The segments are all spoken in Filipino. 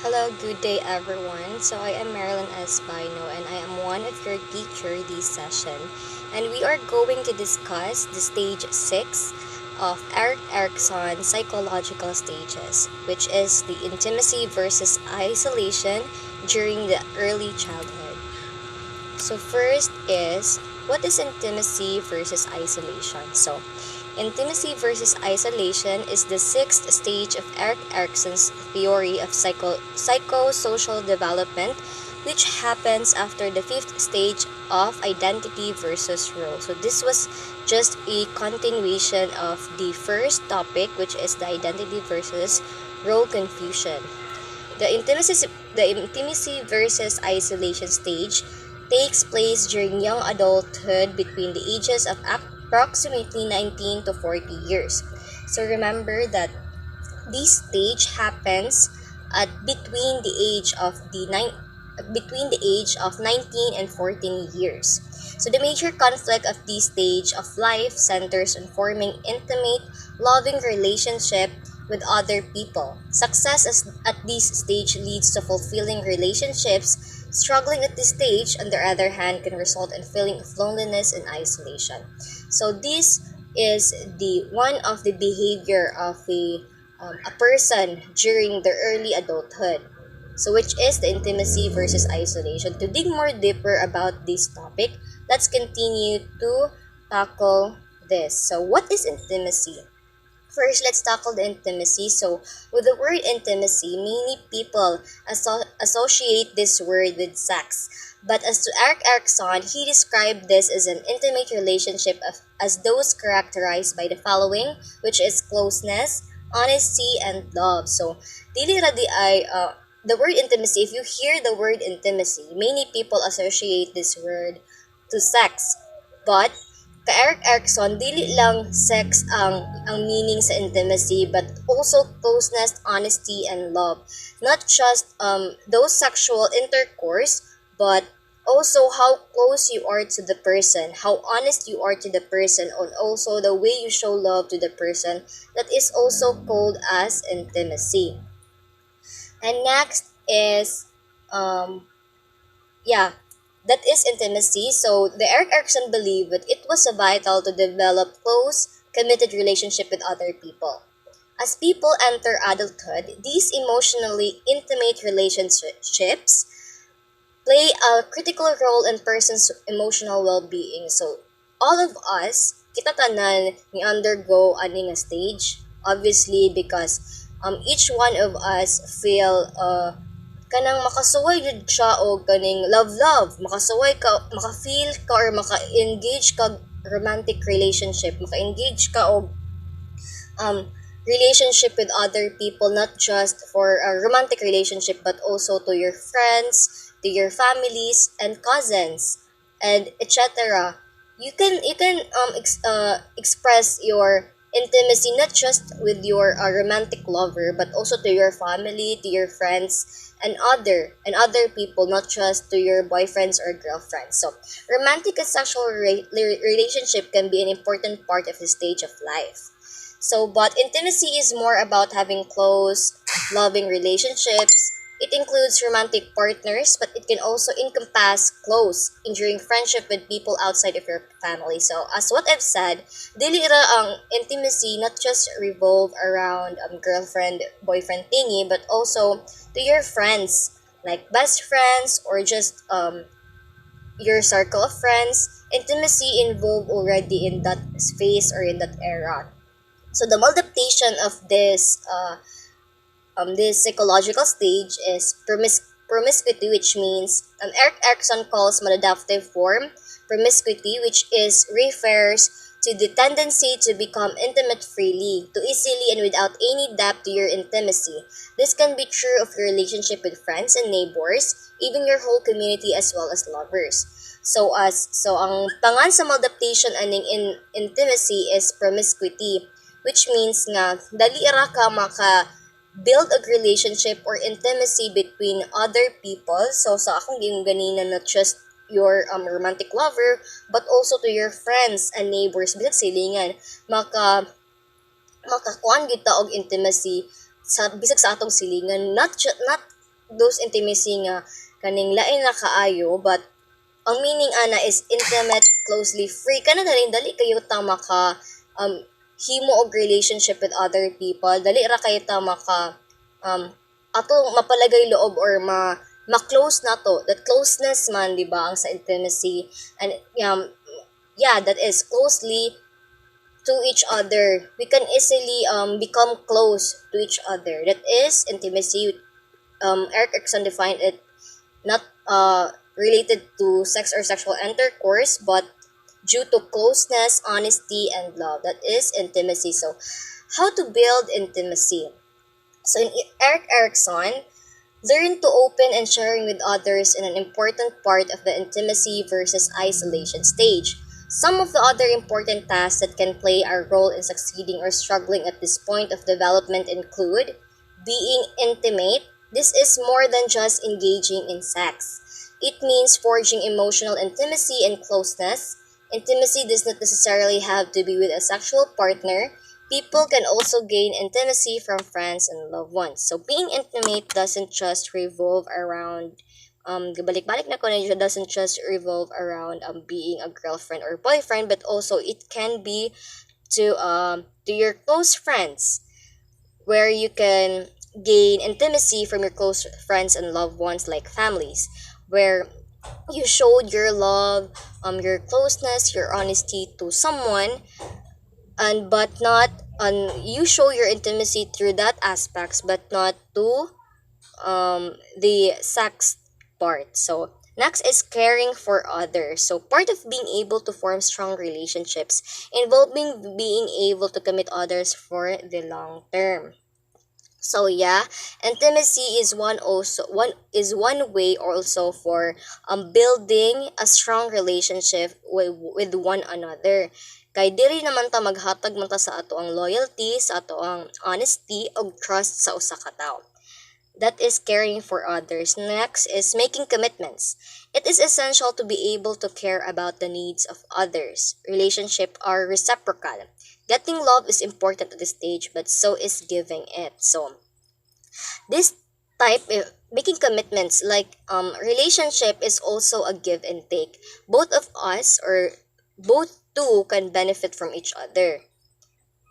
Hello, good day everyone. So I am Marilyn S. Bayno and I am one of your teacher this session. And we are going to discuss the stage 6 of Erikson's psychological stages, which is the intimacy versus isolation during the early childhood. So first is, what is intimacy versus isolation? So intimacy versus isolation is the sixth stage of Erikson's theory of psychosocial development, which happens after the fifth stage of identity versus role. So this was just a continuation of the first topic, which is the identity versus role confusion. The intimacy, the intimacy versus isolation stage takes place during young adulthood between the ages of approximately 19 to 40 years. So remember that this stage happens at between the age of 19 and 14 years. So the major conflict of this stage of life centers on forming intimate, loving relationship with other people. At this stage leads to fulfilling relationships. Struggling at this stage, on the other hand, can result in feeling of loneliness and isolation. So this is the one of the behavior of a person during the early adulthood. So which is the intimacy versus isolation. To dig more deeper about this topic, let's continue to tackle this. So what is intimacy? First, let's tackle the intimacy. So, with the word intimacy, many people associate this word with sex. But as to Erikson, he described this as an intimate relationship as those characterized by the following, which is closeness, honesty, and love. So, dili ra di ay, the word intimacy, if you hear the word intimacy, many people associate this word to sex. But ka Erikson, dili lang sex ang meaning sa intimacy, but also closeness, honesty, and love. Not just those sexual intercourse, but also how close you are to the person, how honest you are to the person, and also the way you show love to the person. That is also called as intimacy. And next is um, yeah, that is intimacy. So the Erikson believed that it was vital to develop close, committed relationship with other people. As people enter adulthood, these emotionally intimate relationships play a critical role in person's emotional well-being. So all of us, kita tanan ni undergo aning a stage, obviously because each one of us feel kanang makasuway jud siya o kaning love makasuway ka maka-feel ka or maka-engage ka romantic relationship, maka-engage ka og um relationship with other people, not just for a romantic relationship but also to your friends, to your families and cousins, and etc. You can express your intimacy not just with your romantic lover but also to your family, to your friends, and other people, not just to your boyfriends or girlfriends. So romantic and sexual relationship can be an important part of the stage of life. So, but intimacy is more about having close, loving relationships. It includes romantic partners, but it can also encompass close, enduring friendship with people outside of your family. So, as what I've said, dili ra ang intimacy not just revolve around girlfriend, boyfriend thingy, but also to your friends, like best friends or just your circle of friends. Intimacy involved already in that space or in that era. So the multiplication of this psychological stage is promiscuity, which means Erikson calls maladaptive form promiscuity, which is refers to the tendency to become intimate freely, to easily and without any depth to your intimacy. This can be true of your relationship with friends and neighbors, even your whole community as well as lovers. So ang pangan sa multiplication aning intimacy is promiscuity, which means nga dali ra ka maka build a relationship or intimacy between other people. So sa akong ging ganina, not just your romantic lover but also to your friends and neighbors, bisag silingan makakuan kita og intimacy sa bisag sa atong silingan, not those intimacy nga kaning lain na kaayo, but ang meaning ana is intimate, closely, free ka na dali kayo tama ka himo og relationship with other people, dali ra kayo tama ka ato mapalagay loob or ma-close na to, that closeness man, di ba, ang sa intimacy. And yeah, that is closely to each other. We can easily become close to each other. That is intimacy. Erikson defined it not related to sex or sexual intercourse, but due to closeness, honesty, and love. That is intimacy. So, how to build intimacy? So, in Erikson, learn to open and sharing with others in an important part of the intimacy versus isolation stage. Some of the other important tasks that can play a role in succeeding or struggling at this point of development include being intimate. This is more than just engaging in sex. It means forging emotional intimacy and closeness. Intimacy does not necessarily have to be with a sexual partner. People can also gain intimacy from friends and loved ones. So being intimate doesn't just revolve around balik-balik na ko na siya, doesn't just revolve around being a girlfriend or boyfriend, but also it can be to your close friends, where you can gain intimacy from your close friends and loved ones like families, where you showed your love, your closeness, your honesty to someone, and but not you show your intimacy through that aspects, but not to the sex part. So next is caring for others. So part of being able to form strong relationships involving being able to commit others for the long term. So yeah, intimacy is one way also for building a strong relationship with one another. Kay diri naman ta maghatag man ta sa ato ang loyalty, sa ato ang honesty ug trust sa usa ka tawo. That is caring for others. Next is making commitments. It is essential to be able to care about the needs of others. Relationships are reciprocal. Getting love is important at this stage, but so is giving it. So, this making commitments, like relationship is also a give and take. Both of us, or both two, can benefit from each other.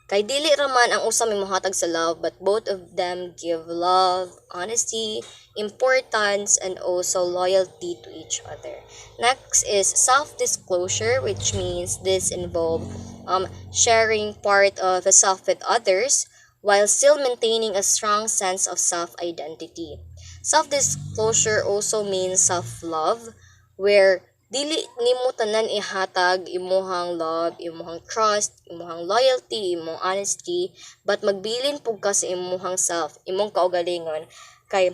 Kay dili raman ang usa may mohatag sa love, but both of them give love, honesty, importance, and also loyalty to each other. Next is self-disclosure, which means this involve sharing part of the self with others while still maintaining a strong sense of self-identity. Self-disclosure also means self-love, where dili nimo tanan ihatag imuhang love, imuhang trust, imuhang loyalty, imong honesty, but magbilin pug ka sa imuhang self, imong kaugalingon. Kay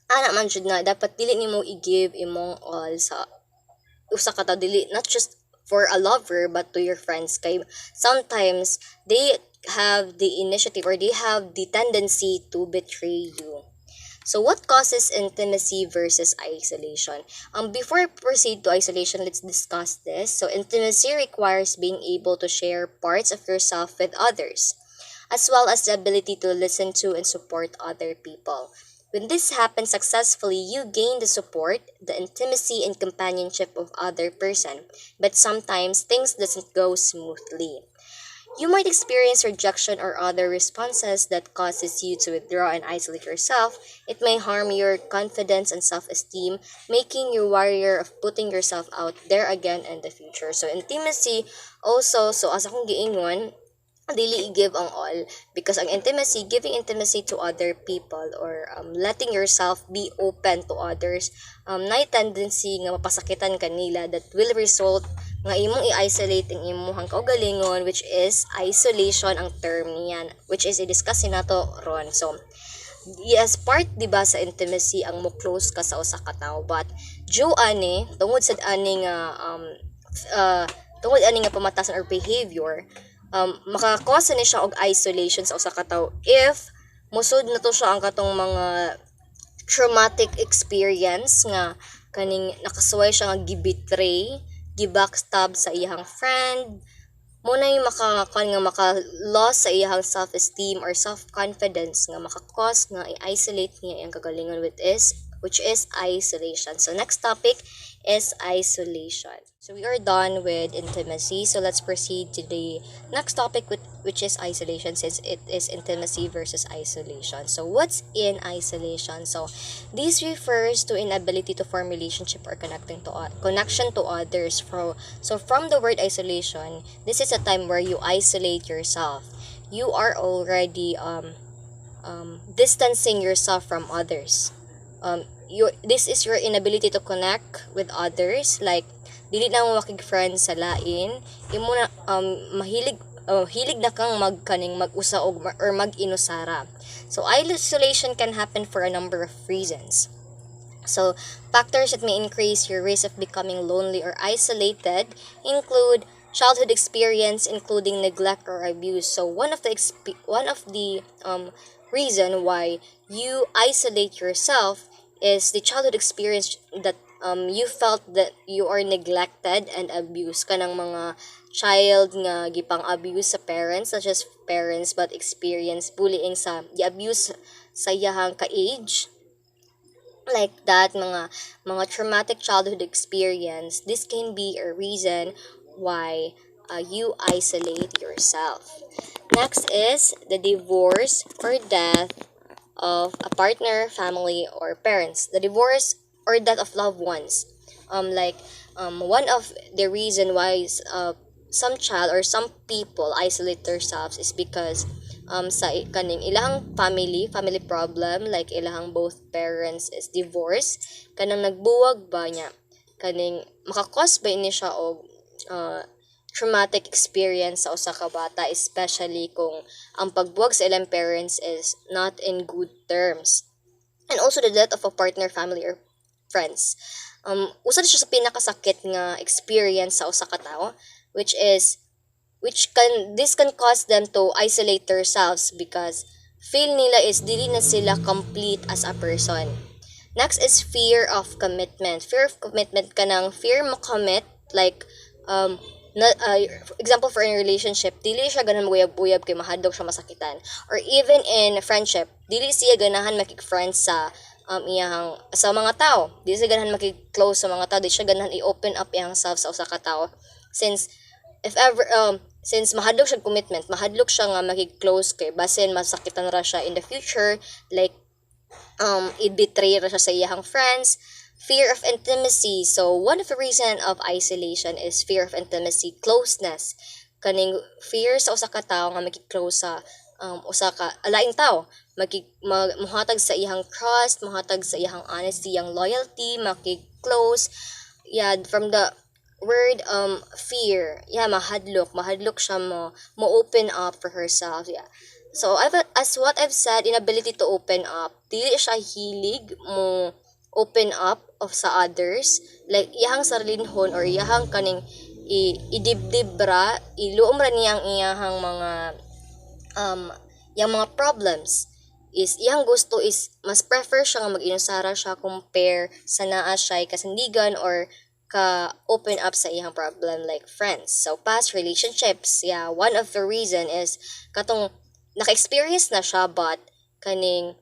ana man jud na dapat dili nimo i-give imong all sa usa ka tawo, dili not just for a lover but to your friends. Kay sometimes they have the initiative or they have the tendency to betray you. So what causes intimacy versus isolation? Before I proceed to isolation, let's discuss this. So intimacy requires being able to share parts of yourself with others, as well as the ability to listen to and support other people. When this happens successfully, you gain the support, the intimacy, and companionship of other person. But sometimes things doesn't go smoothly. You might experience rejection or other responses that causes you to withdraw and isolate yourself. It may harm your confidence and self-esteem, making you warier of putting yourself out there again in the future. So intimacy also, so as akong giingon, dili i-give ang all, because ang intimacy, giving intimacy to other people, or letting yourself be open to others, na tendency nga mapasakitan kanila, that will result nga imong i-isolate ang imong kaugalingon, which is isolation ang term niyan, which is i-discuss nato ron. So yes, part diba sa intimacy ang mo close ka sa usa ka tawo, but due ani tungod sa ani nga pamatasan or behavior, makakosa ni siya og isolation sa usa ka tawo if musud na to siya ang katong mga traumatic experience nga kaning nakasuway siya nga gibetray, gibackstab sa iyang friend, muna yung makakuan nga maka-loss sa iyang self-esteem or self-confidence nga maka-cause nga i-isolate niya ang kagalingon which is isolation. So next topic is isolation. So we are done with intimacy. So let's proceed to the next topic, which is isolation, since it is intimacy versus isolation. So what's in isolation? So this refers to inability to form relationship or connection to others. From the word isolation, this is a time where you isolate yourself. You are already distancing yourself from others. This is your inability to connect with others, like dili na mo makig-friends sa lain, imo na hilig na kang mag-usa or mag-inusara. So isolation can happen for a number of reasons. So factors that may increase your risk of becoming lonely or isolated include childhood experience, including neglect or abuse. So one of the reason why you isolate yourself is the childhood experience that you felt that you are neglected and abused, kanang mga child nga gipang abuse sa parents, such as parents but experience bullying sa abuse sa iyahang ka-age, like that, mga traumatic childhood experience. This can be a reason why you isolate yourself. Next is the divorce or death of a partner, family, or parents. The divorce or death of loved ones. One of the reason why some child or some people isolate themselves is because sa kaning ilang family problem, like ilang both parents is divorced, kanang nagbuwag ba niya, kaning makakos ba ini siya og traumatic experience sa usa ka bata, especially kung ang pagbuwag sa ilang parents is not in good terms. And also the death of a partner, family, or friends. Usa siya sa pinakasakit nga experience sa usa ka tawo, this can cause them to isolate themselves because feel nila is dili na sila complete as a person. Next is fear of commitment. Fear of commitment, kanang fear mo commit, like example for a relationship, dili siya ganahan maguyab-uyab kay mahadlok siya masakitan, or even in friendship, dili siya ganahan makig-friends sa iyang sa mga tao, dili siya ganahan makig-close sa mga tao, dili siya ganahan i-open up iyang self sa usa ka tao, since mahadlok siya commitment, mahadlok siya nga makig-close kay basin masakitan ra siya in the future, like i-betray ra siya sa iyang friends. Fear of intimacy. So one of the reason of isolation is fear of intimacy, closeness. Kaning fear sa usa ka tawo nga makik-close sa usa ka alaing tawo, muhatag sa iyang trust, muhatag sa iyang honesty, iyang loyalty, makik-close. Yeah, from the word fear, yeah, mahadlok siya mo open up for herself. Yeah. So as what I've said, inability to open up, dili siya hilig mo open up of sa others, like iyahang sarlinhon or iyahang kaning idibdib ra, iluom ra niyang iyahang mga problems, is iyang gusto is mas prefer siya nga mag-inusara siya compare sa naa siya kasandigan or ka open up sa iyang problem, like friends. So past relationships, yeah, one of the reason is katong naka-experience na siya but kaning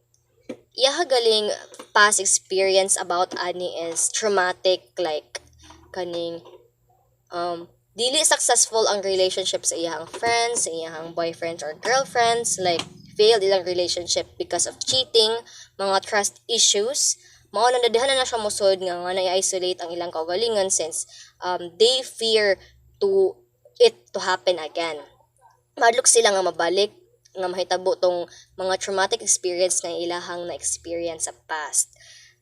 galing past experience about ani is traumatic, like kaning dili successful ang relationship sa iyang friends, sa iyang boyfriends or girlfriends, like failed ilang relationship because of cheating, mga trust issues. Mao na nadihan na siya musod nga na-isolate ang ilang kaugalingon since they fear it to happen again. Madlok sila nga mabalik nga mahitabo tong mga traumatic experience na ilahang na experience sa past,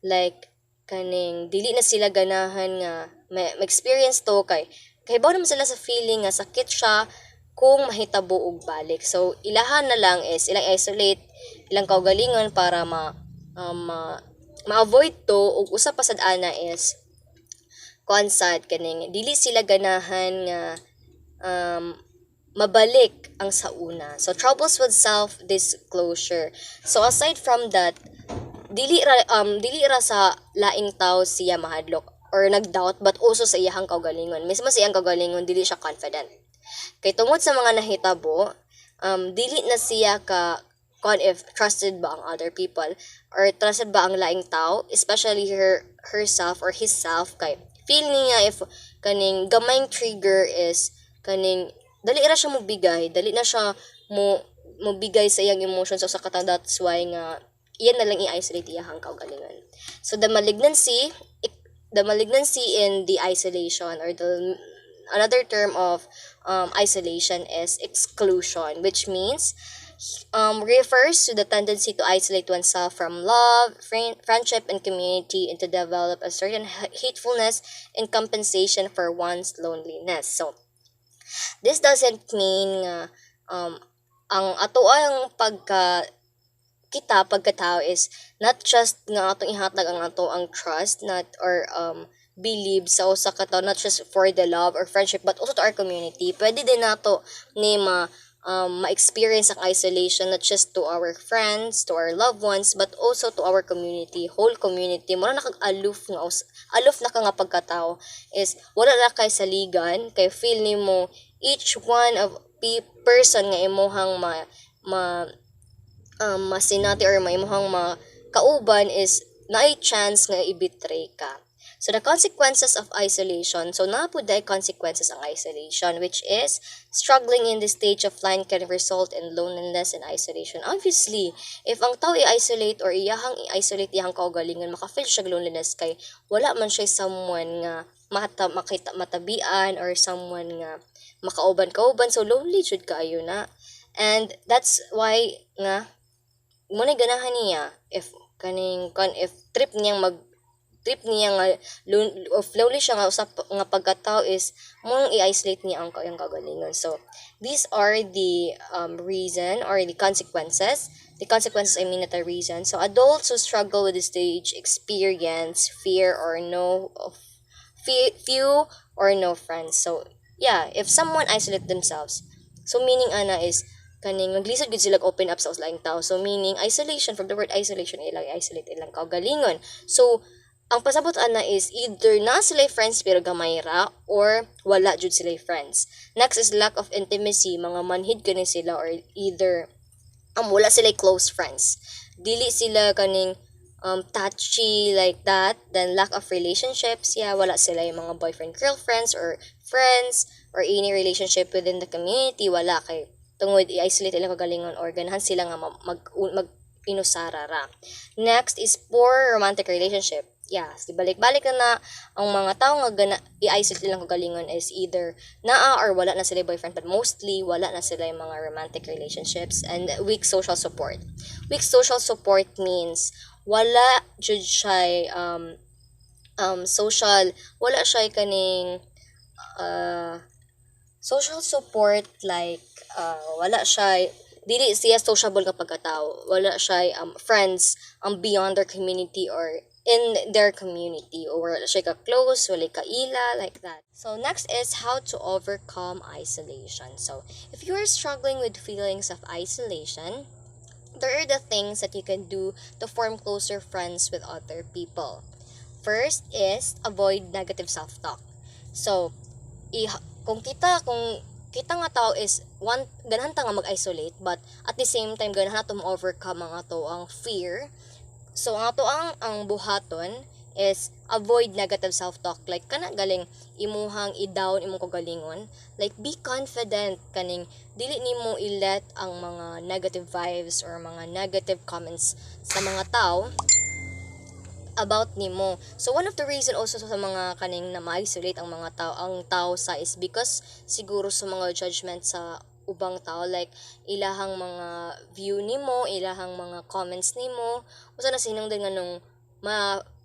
like kaning dili na sila ganahan nga ma-experience to kay bawo naman sila sa feeling nga sakit siya kung mahitabo og balik. So ilahan na lang is ilang isolate ilang kaugalingon para ma-avoid to, ug usa pa sad ana is konsad kaning dili sila ganahan nga mabalik ang sa una. So troubles with self-disclosure. So aside from that, dili ra sa laing tao siya mahadlok or nag-doubt, but also sa iyang kaugalingon. Mismo sa iyang kaugalingon dili siya confident. Kay tungod sa mga nahitabo, dili na siya ka kon if trusted ba ang other people or trusted ba ang laing tao, especially herself or his self, kay feel niya if kaning gamayng trigger is kaning dali ra siya mo bigay, dali na siya mo bigay sa iyang emotions, so sa kata that's why nga iyan na lang i-isolate iyahang kaugalingon. So the malignancy in the isolation, or the another term of isolation is exclusion, which means refers to the tendency to isolate oneself from love, friendship, and community, and to develop a certain hatefulness in compensation for one's loneliness. So, this doesn't mean um, ang ato ang pagkatao is not just nga atong ihatag ang ato ang trust, not or believe sa usa ka tao, not just for the love or friendship but also to our community. Pwede din nato ni ma-experience ang isolation not just to our friends, to our loved ones, but also to our community, whole community. Mura na kag aloof na ka nga pagkatao is wala na kay saligan, kay feel nimo each one of person nga imuhang masinati or maimuhang makauban is naay chance nga i-betray ka. So the consequences of isolation, so napud day consequences ang isolation, which is struggling in this stage of life can result in loneliness and isolation. Obviously, if ang tao i-isolate or iyahang i-isolate iyahang kaugalingon, maka-feel siya loneliness kay wala man siya someone nga matabian or someone nga makauban-kauban, so lonely jud kaayo na. And that's why nga muna ganahan niya if trip niya nga of lonely siya nga usap nga pagkatao is mong i-isolate niya ang kayang kagalingon. So these are the reason or the consequences. The consequences, I mean, not a reason. So adults who struggle with this stage experience fear or few or no friends. So yeah, if someone isolate themselves, so meaning ana is kaning naglisod gud sila open up sa uslaing tao. So meaning isolation, from the word isolation, ilang isolate ilang kaugalingon. So ang pasabot ana is either na sila friends pero gamay ra or wala jud sila friends. Next is lack of intimacy, mga manhid kani sila or either wala sila close friends. Dili sila kaning touchy like that. Then lack of relationships, yeah, wala sila yung mga boyfriend girlfriends or friends or any relationship within the community, wala kay tungod i-isolate ila kagalingon or ganahan sila nga mag inusara ra. Next is poor romantic relationship. Yeah, balik-balik na ang mga tao nga i-isolate nilang kagalingon is either naa or wala na sila boyfriend, but mostly wala na sila yung mga romantic relationships. And weak social support. Weak social support means wala jud siya social, wala siya kaning social support, like wala siya dili siya sociable nga pagkatao, wala siya friends beyond their community or in their community, or wala siya ka close, wala ka ila, like that. So next is how to overcome isolation. So if you are struggling with feelings of isolation, there are the things that you can do to form closer friends with other people. First is avoid negative self-talk. So kung kita nga tao is ganahan ta nga mag-isolate, but at the same time ganahan nato ma-overcome ang ato ang fear. So ang ato ang buhaton is avoid negative self-talk, like kana galing imuhang i-down imong kagalingon, like be confident kaning dili nimo i-let ang mga negative vibes or mga negative comments sa mga tao about nimo. So one of the reason also sa mga kaning na ma-isolate ang mga tao sa is because siguro sa mga judgment sa ubang tao, like ilahang mga view nimo, ilahang mga comments nimo, usa na sinungdan nga nung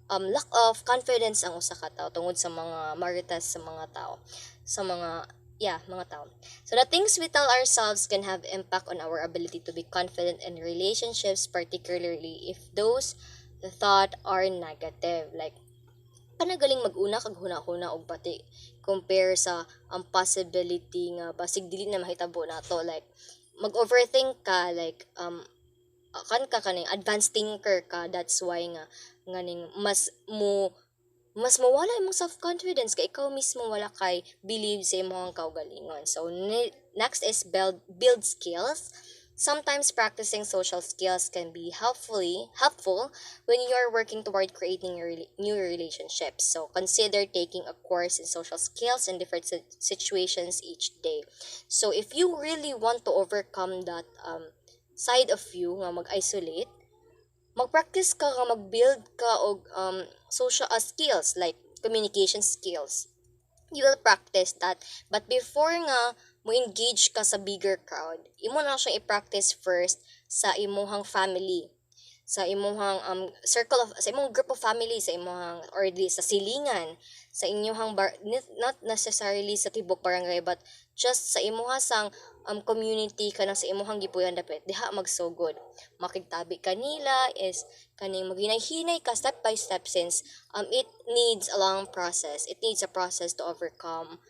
lack of confidence ang usa ka tao tungod sa mga marites sa mga tao, sa mga tao. So the things we tell ourselves can have impact on our ability to be confident in relationships, particularly if those thought are negative. Like panagaling mag-una kag huna-huna og pati compare sa ang possibility nga basig dili na mahitabo nato, like mag-overthink ka, like kaning advanced thinker ka, that's why nga nganing mas mas mawala imong self-confidence kay ikaw mismo wala kay believe sa imong kaugalingon. So next is build skills. Sometimes practicing social skills can be helpful when you are working toward creating new relationships. So consider taking a course in social skills in different situations each day. So if you really want to overcome that side of you nga mag-isolate, mag-practice ka nga mag-build ka og social skills like communication skills. You will practice that. But before nga mo engage ka sa bigger crowd, imo na siyang i-practice first sa imuhang family, sa imuhang circle of sa imong group of family, sa imuhang or di sa silingan, sa inyong not necessarily sa tibok barangay but just sa imuha sang community kanang sa imuhang gipuy-an dapit diha magsugod. Makigtabi kanila is kaning maghinay-hinay ka step by step since it needs a long process. It needs a process to overcome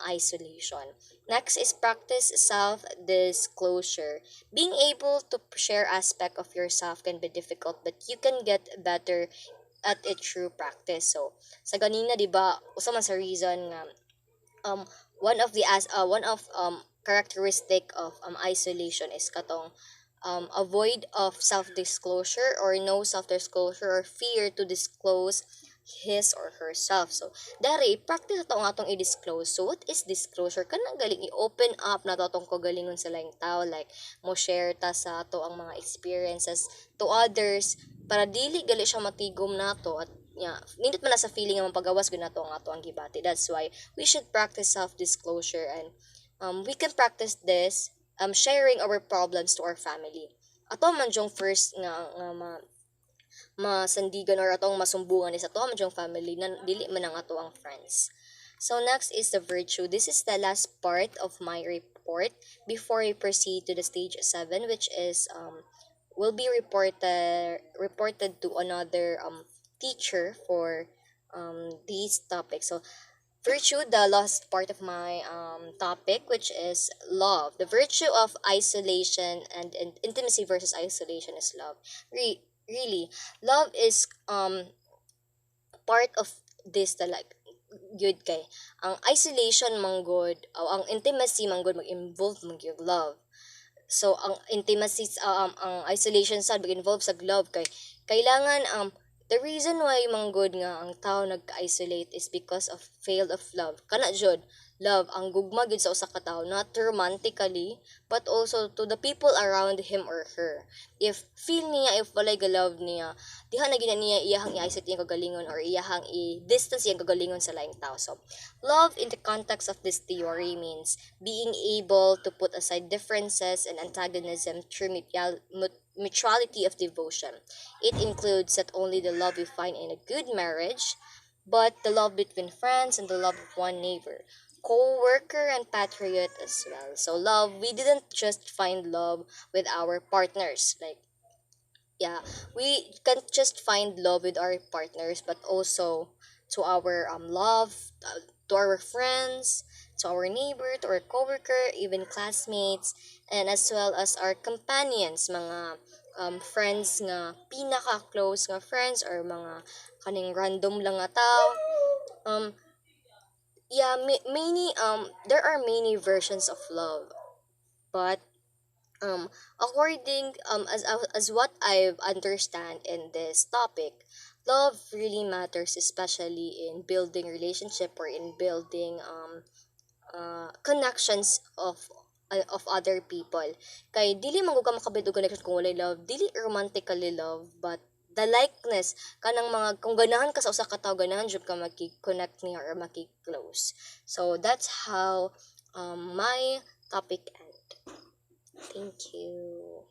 isolation. Next is practice self-disclosure. Being able to share aspect of yourself can be difficult, but you can get better at it through practice. So, sa ganina, di ba, usa man sa reason nga, um, one of characteristic of isolation is katong avoid of self-disclosure or no self-disclosure or fear to disclose his or herself. So, dari, practice ito nga itong i-disclose. So, what is disclosure? Kanang galing i-open up na itong kagalingon sa laing tao. Like, mo share ta sa to ang mga experiences to others para dili gali siya matigom nato at nindot man na sa feeling nga pagawas gud nato ang ato ang gibati. That's why we should practice self-disclosure and we can practice this sharing our problems to our family. Ato man jong first nga masandigan or atong masumbungan is ato man jong family na dili man ang ato ang friends. So next is the virtue. This is the last part of my report before we proceed to the stage 7, which is will be reported to another teacher for these topics. So virtue, the last part of my topic, which is love. The virtue of isolation and intimacy versus isolation is love. Really, love is part of this the like good kay ang isolation manggod o ang intimacy manggod mag-involve mag yung love. So ang intimacy ang isolation sad mag-involve sa love kay kailangan the reason why manggod nga ang tao nagka-isolate is because of failed of love. Kana jud love ang gugma gid sa usa ka tawo not romantically but also to the people around him or her. If feel niya if walay love niya, diha na gina niya iyahang i-isolate iyang kagalingon or iyahang i-distance iyang kagalingon sa laing tao. So love in the context of this theory means being able to put aside differences and antagonism through mutuality of devotion. It includes not only the love we find in a good marriage, but the love between friends and the love of one neighbor, co-worker and patriot as well. So love, we didn't just find love with our partners. Like, yeah, we can't just find love with our partners, but also to our love, to our friends, to our neighbor, to our coworker, even classmates, and as well as our companions, mga friends nga pinaka-close nga friends or mga kaning random lang nga tao. Yeah, many there are many versions of love, but according as what I understand in this topic, love really matters, especially in building relationship or in building connections of other people. Kay dili man ka makabit og connection kung walay love, dili romantically love, but the likeness kanang mga kung ganahan ka sa usa ka tawo ganahan jud ka makik-connect niya or makik-close. So that's how my topic end. Thank you.